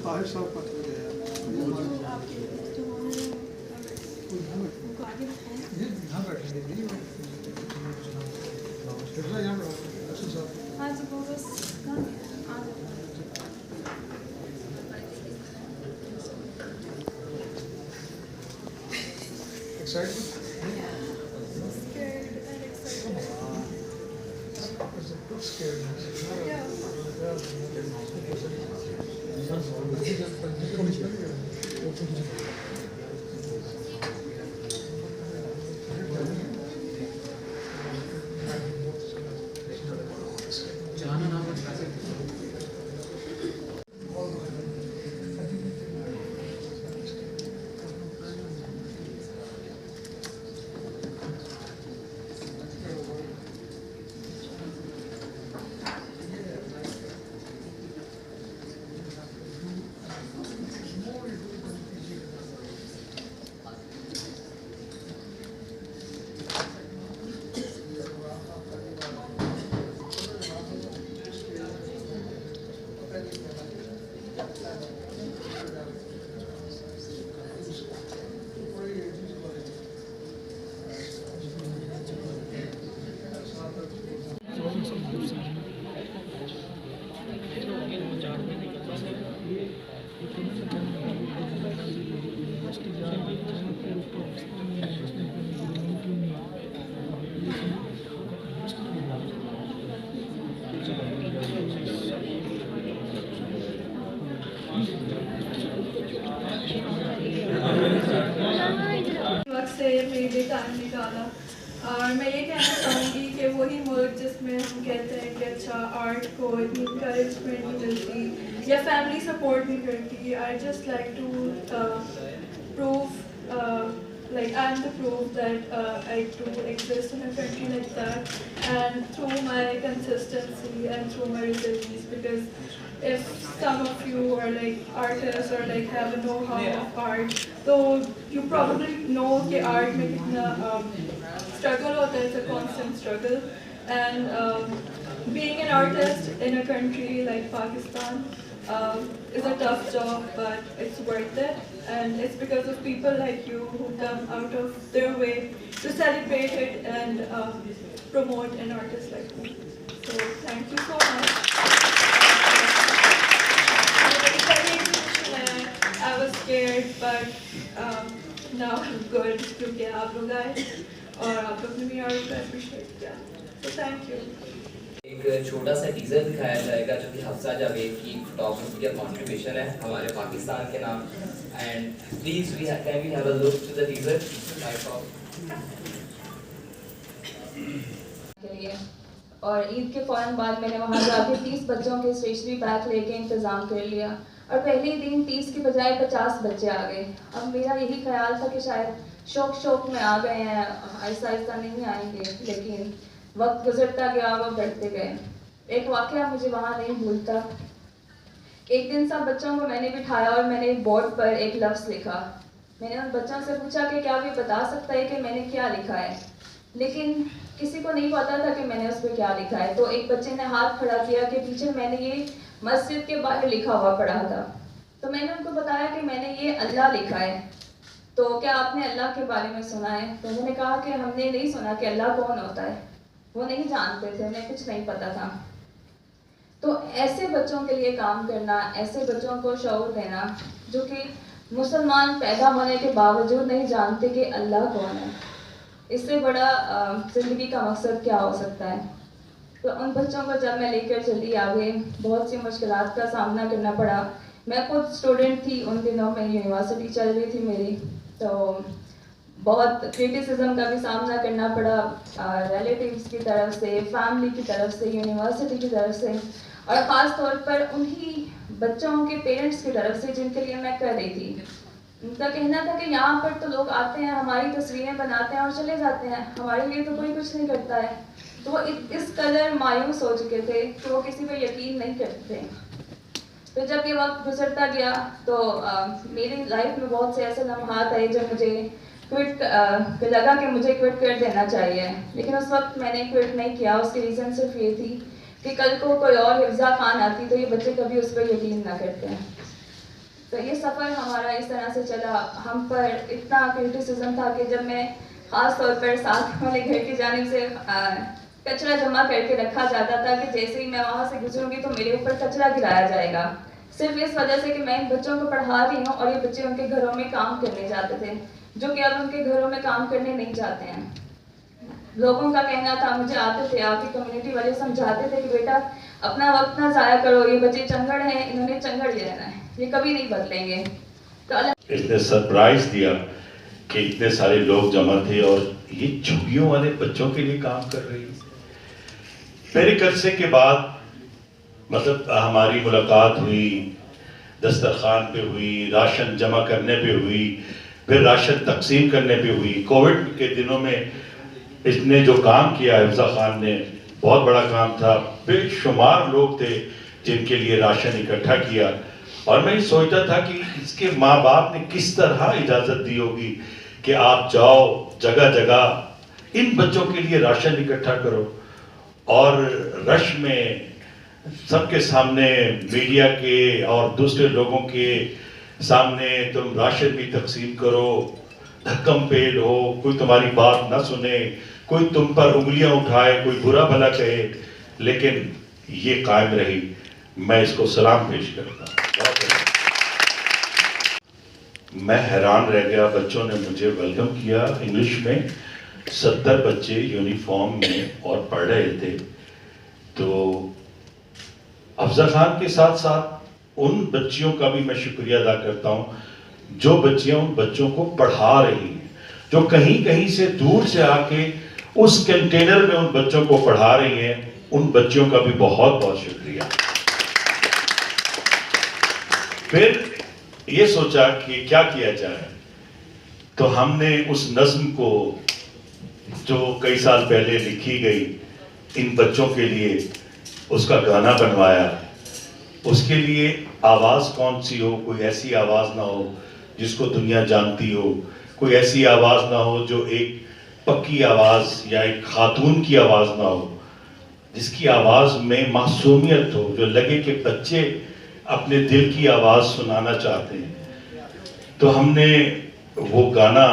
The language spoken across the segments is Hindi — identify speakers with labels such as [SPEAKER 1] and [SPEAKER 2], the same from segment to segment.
[SPEAKER 1] ताहिर साहब का चल गया
[SPEAKER 2] वक्त से मेरे लिए टाइम निकाला। और मैं ये कहना चाहूँगी कि वही मुल्क जिसमें हम कहते हैं कि अच्छा आर्ट को इतनी इंकरेजमेंट नहीं मिलती या फैमिली सपोर्ट नहीं करती, I just like to prove like I'm the proof that I do exist in a country like that, and through my consistency and through my resilience. Because if some of you are like artists or like have a know-how of art, so you probably know that art में कितना struggle होता है, it's a constant struggle, and being an artist in a country like Pakistan is a tough job, but it's worth it, and it's because of people like you who come out of their way to celebrate it and promote an artist like me. So thank you so much. I was scared, but now I'm good क्योंकि आप लोग आए और आप लोग ने भी आर्ट को appreciate किया. So thank you.
[SPEAKER 3] एक छोटा सा टीजर दिखाया जाएगा जो कि हफ्सा जावेद की फोटोग्राफी का कंट्रीब्यूशन है हमारे पाकिस्तान के नाम, and please we can we have a look to the teaser
[SPEAKER 4] के लिए। और ईद के फ़ौरन बाद मैंने वहाँ जाके 30 बच्चों के स्टेशनरी बैग लेके इंतज़ाम कर लिया, और पहले ही दिन 30 के बजाय 50 बच्चे आ गए। अब मेरा यही ख्याल था कि शायद शौक में आ गए हैं, आहिस्ता आहिस्ता नहीं आएंगे, लेकिन वक्त गुजरता गया, वो बढ़ते गए। एक वाक़या मुझे वहाँ नहीं भूलता। एक दिन सब बच्चों को मैंने बिठाया और मैंने एक बोर्ड पर एक लफ्ज़ लिखा। मैंने उन बच्चों से पूछा कि क्या वे बता सकता है कि मैंने क्या लिखा है, लेकिन किसी को नहीं पता था कि मैंने उस पर क्या लिखा है। तो एक बच्चे ने हाथ खड़ा किया कि टीचर मैंने ये मस्जिद के बारे लिखा हुआ पढ़ा था। तो मैंने उनको बताया कि मैंने ये अल्लाह लिखा है, तो क्या आपने अल्लाह के बारे में सुना है? तो उन्होंने कहा कि हमने नहीं सुना कि अल्लाह कौन होता है, वो नहीं जानते थे, उन्हें कुछ नहीं पता था। तो ऐसे बच्चों के लिए काम करना, ऐसे बच्चों को शऊर देना जो कि मुसलमान पैदा होने के बावजूद नहीं जानते कि अल्लाह कौन है, इससे बड़ा ज़िंदगी का मकसद क्या हो सकता है। तो उन बच्चों को जब मैं लेकर चली आगे, बहुत सी मुश्किलात का सामना करना पड़ा। मैं खुद स्टूडेंट थी, उन दिनों में यूनिवर्सिटी चल रही थी मेरी, तो बहुत क्रिटिसिज्म का भी सामना करना पड़ा, रिलेटिव्स की तरफ से, फैमिली की तरफ से, यूनिवर्सिटी की तरफ से, और ख़ास तौर पर उन्हीं बच्चों के पेरेंट्स की तरफ से जिनके लिए मैं कर रही थी। उनका कहना था कि यहाँ पर तो लोग आते हैं, हमारी तस्वीरें बनाते हैं और चले जाते हैं, हमारे लिए तो कोई कुछ नहीं करता है। तो वो इस कदर मायूस हो चुके थे कि वो किसी पे यकीन नहीं करते थे। तो जब ये वक्त गुजरता गया तो मेरी लाइफ में बहुत से ऐसे लम्हात आए जब मुझे लगा कि मुझे क्विट कर देना चाहिए, लेकिन उस वक्त मैंने क्विट नहीं किया। उसकी रीज़न सिर्फ ये थी कि कल को कोई और हिफ्जा खान आती तो ये बच्चे कभी उस पर यकीन ना करते हैं। तो ये सफ़र हमारा इस तरह से चला। हम पर इतना क्रिटिसिज्म था कि जब मैं ख़ास तौर पर साथ वाले घर की जानिब से कचरा जमा करके रखा जाता था कि जैसे ही मैं वहाँ से गुजरूंगी तो मेरे ऊपर कचरा गिराया जाएगा, सिर्फ इस वजह से कि मैं इन बच्चों को पढ़ा रही हूँ और ये बच्चे उनके घरों में काम करने जाते थे, जो कि अब उनके घरों में काम करने नहीं जाते हैं। लोगों का कहना था, मुझे आते थे आपकी कम्युनिटी वाले समझाते थे कि बेटा अपना वक्त ना ज़ाया करो, ये बच्चे चंगड़ हैं, इन्होंने चंगड़ ही रहना है, ये कभी नहीं बदलेंगे। तो
[SPEAKER 5] इसने सरप्राइज दिया कि इतने सारे लोग जमा थे और ये झुग्गियों वाले बच्चों के लिए काम कर रही है। मेरे कर्से के बाद मतलब हमारी मुलाकात हुई, दस्तरखान पे हुई, राशन जमा करने पे हुई, फिर राशन तकसीम करने पे हुई। कोविड के दिनों में इसने जो काम किया हिफ्जा खान ने, बहुत बड़ा काम था। बेशुमार लोग थे जिनके लिए राशन इकट्ठा किया और मैं सोचता था कि इसके माँ बाप ने किस तरह इजाज़त दी होगी कि आप जाओ जगह जगह इन बच्चों के लिए राशन इकट्ठा करो और रश में सबके सामने, मीडिया के और दूसरे लोगों के सामने तुम राशन भी तकसीम करो, धक्कम पेल हो, कोई तुम्हारी बात ना सुने, कोई तुम पर उंगलियां उठाए, कोई बुरा भला कहे, लेकिन ये कायम रही। मैं इसको सलाम पेश करता हूँ। मैं हैरान रह गया, बच्चों ने मुझे वेलकम किया। इंग्लिश में 70 बच्चे यूनिफॉर्म में और पढ़ रहे थे। तो अफजल खान के साथ साथ उन बच्चियों का भी मैं शुक्रिया अदा करता हूं जो बच्चियां उन बच्चों को पढ़ा रही हैं, जो कहीं कहीं से दूर से आके उस कंटेनर में उन बच्चों को पढ़ा रही हैं। उन बच्चियों का भी बहुत बहुत शुक्रिया। फिर ये सोचा कि क्या किया जाए, तो हमने उस नज्म को जो कई साल पहले लिखी गई इन बच्चों के लिए, उसका गाना बनवाया। उसके लिए आवाज़ कौन सी हो, कोई ऐसी आवाज़ ना हो जिसको दुनिया जानती हो, कोई ऐसी आवाज़ ना हो जो एक पक्की आवाज़ या एक खातून की आवाज़ ना हो, जिसकी आवाज़ में मासूमियत हो, जो लगे कि बच्चे अपने दिल की आवाज़ सुनाना चाहते हैं। तो हमने वो गाना,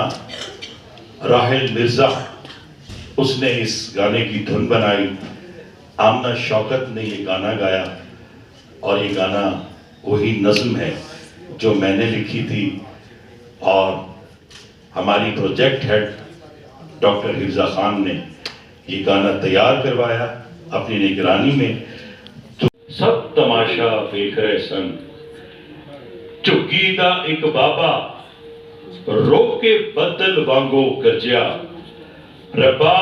[SPEAKER 5] राहिल मिर्ज़ा उसने इस गाने की धुन बनाई, आमना शौकत ने ये गाना गाया और ये गाना वही नज़्म है जो मैंने लिखी थी और हमारी project head doctor Hifza Khan ने ये गाना तैयार करवाया अपनी निगरानी में। तो सब तमाशा देख रहे सन, झुग्गी दा एक बाबा रोके बदल वांगो गरजिया, रब्बा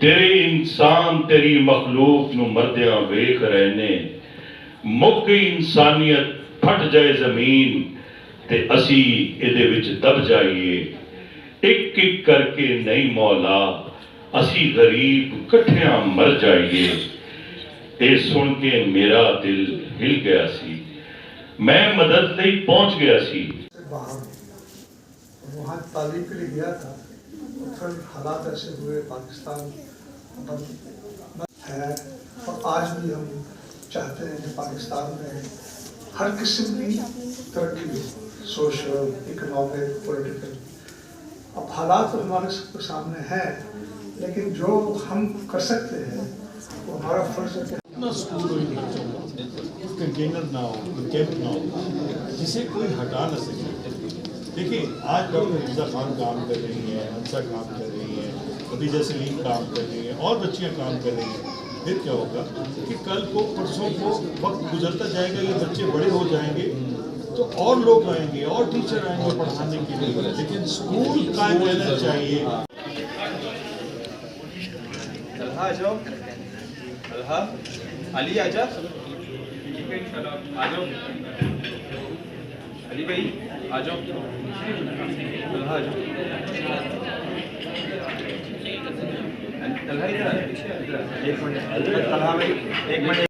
[SPEAKER 5] तेरे इंसान तेरी मखलूक नू मरदिया वेख रहे ने, मुक गई इंसानियत फट जाए जमीन ते असी इहदे विच दब जाइए, एक एक करके नहीं मौला असी गरीब कट्ठियां मर जाइए। ये सुन के मेरा दिल हिल गया सी, मैं मदद लई पहुंच गया सी।
[SPEAKER 1] वहाँ तालीम के लिए गया था, फिर हालात ऐसे हुए, पाकिस्तान बंद है और आज भी हम चाहते हैं कि पाकिस्तान में हर किस्म की तरक्की हो, सोशल, इकोनॉमिक, पॉलिटिकल। अब हालात तो हमारे सबके सामने हैं, लेकिन जो हम कर सकते हैं वो हमारा फर्ज है।
[SPEAKER 6] कंटेनर ना हो, कैंप ना हो, जिसे कोई हटा ना सके। देखिए, आज डॉक्टर हिफ्जा खान काम कर रही हैं, हंसा काम कर रही हैं, खदीजा सलीम काम कर रही हैं और बच्चियां काम कर रही हैं। फिर क्या होगा कि कल को परसों को वक्त गुजरता जाएगा, ये बच्चे बड़े हो जाएंगे तो और लोग आएंगे और टीचर आएंगे पढ़ाने के लिए, लेकिन स्कूल कायम रहना चाहिए।
[SPEAKER 7] आ जाओ, अली आजा, आ जाओ, अली भाई आ जाओ, आ जाओ, तलहा इधर, एक मिनट, तलहा भाई एक मिनट।